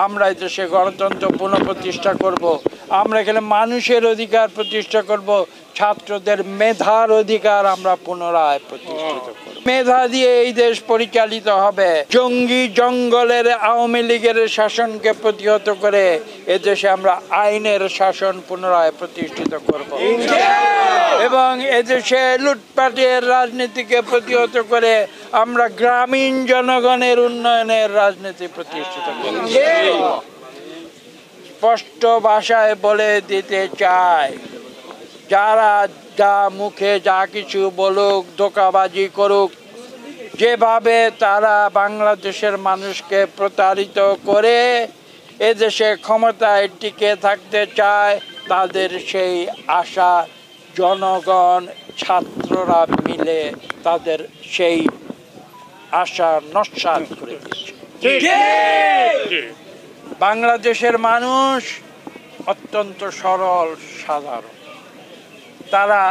আমরা দেশে গণতন্ত্র পুনঃপ্রতিষ্ঠা করব। আমরা এখানে মানুষের অধিকার প্রতিষ্ঠা করব, ছাত্রদের মেধার অধিকার আমরা পুনরায় প্রতিষ্ঠিত করব। মেধা দিয়ে এই দেশ পরিচালিত হবে। জঙ্গি জঙ্গলের আওয়ামী লীগের শাসনকে প্রতিহত করে এদেশে আমরা আইনের শাসন পুনরায় প্রতিষ্ঠিত করব এবং এদেশে লুটপাটের রাজনীতিকে প্রতিহত করে আমরা গ্রামীণ জনগণের উন্নয়নের রাজনীতি প্রতিষ্ঠিত করব। স্পষ্ট ভাষায় বলে দিতে চাই, যারা যা মুখে যা কিছু বলুক, ধোঁকাবাজি করুক, যেভাবে তারা বাংলাদেশের মানুষকে প্রতারিত করে এদেশে ক্ষমতায় টিকে থাকতে চায়, তাদের সেই আশা জনগণ ছাত্ররা মিলে তাদের সেই আশা নস্যাৎ করে দিচ্ছে। বাংলাদেশের মানুষ অত্যন্ত সরল সাধারণ, তারা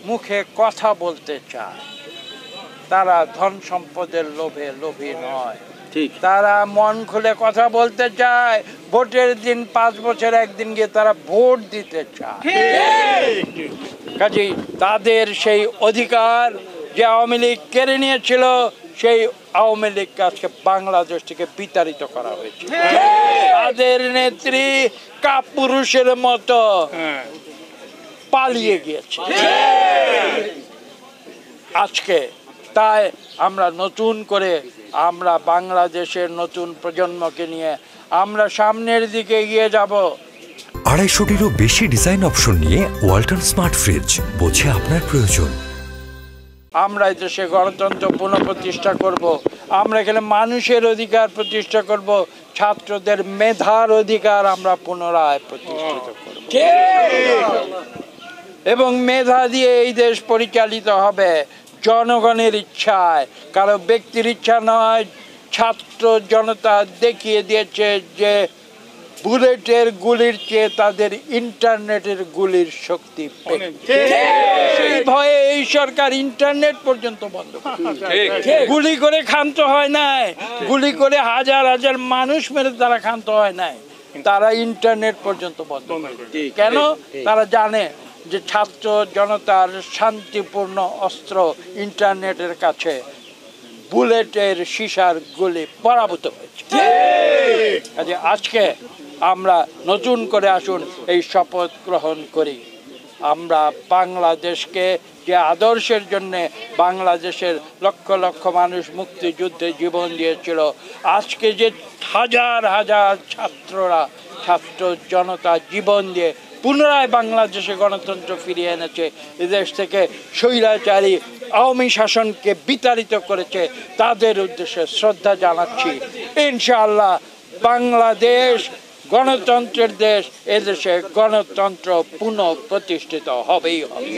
মুখে কথা বলতে চায়, তারা ধন সম্পদের লোভে লোভী নয়, তারা মন খুলে কথা বলতে চায়। ভোটের দিন 5 বছর একদিন গিয়ে তারা ভোট দিতে চায়। কাজেই তাদের সেই অধিকার যে আওয়ামী লীগ কেড়ে নিয়েছিল, সেই আওয়ামী লীগকে আজকে বাংলাদেশ থেকে বিতাড়িত করা হয়েছে। তাদের নেত্রী কাপুরুষের মতো পালিয়ে গিয়েছে আজকে। তাই আমরা নতুন করে আমরা বাংলাদেশের নতুন প্রজন্মকে নিয়ে আমরা সামনের দিকে এগিয়ে যাব। 250-টিরও বেশি ডিজাইন অপশন নিয়ে ওয়ালটন স্মার্ট ফ্রিজ, বোঝে আপনার প্রয়োজন। আমরা দেশে গণতন্ত্র পুনঃপ্রতিষ্ঠা করব। আমরা এখানে মানুষের অধিকার প্রতিষ্ঠা করব, ছাত্রদের মেধার অধিকার আমরা পুনরায় প্রতিষ্ঠিত করব এবং মেধা দিয়ে এই দেশ পরিচালিত হবে জনগণের ইচ্ছায়, কারো ব্যক্তির ইচ্ছা নয়। ছাত্র জনতা দেখিয়ে দিয়েছে যে বুলেটের গুলির চেয়ে তাদের ইন্টারনেটের গুলির শক্তি। সেই ভয়ে এই সরকার ইন্টারনেট পর্যন্ত বন্ধ করে। গুলি করে ক্ষান্ত হয় নাই, গুলি করে হাজার হাজার মানুষ মেরে তারা ক্ষান্ত হয় নাই, তারা ইন্টারনেট পর্যন্ত বন্ধ করে। কেন? তারা জানে যে ছাত্র জনতার শান্তিপূর্ণ অস্ত্র ইন্টারনেটের কাছে বুলেটের সীসার গুলি পরাভূত হয়েছে। আজকে আমরা নতুন করে আসুন এই শপথ গ্রহণ করি। আমরা বাংলাদেশকে যে আদর্শের জন্য বাংলাদেশের লক্ষ লক্ষ মানুষ মুক্তিযুদ্ধে জীবন দিয়েছিল, আজকে যে হাজার হাজার ছাত্র জনতা জীবন দিয়ে পুনরায় বাংলাদেশে গণতন্ত্র ফিরিয়ে এনেছে, এদেশ থেকে স্বৈরাচারী আওয়ামী শাসনকে বিতাড়িত করেছে, তাদের উদ্দেশ্যে শ্রদ্ধা জানাচ্ছি। ইনশাআল্লাহ বাংলাদেশ গণতন্ত্রের দেশ, এদেশে গণতন্ত্র পুনঃপ্রতিষ্ঠিত হবেই হবে।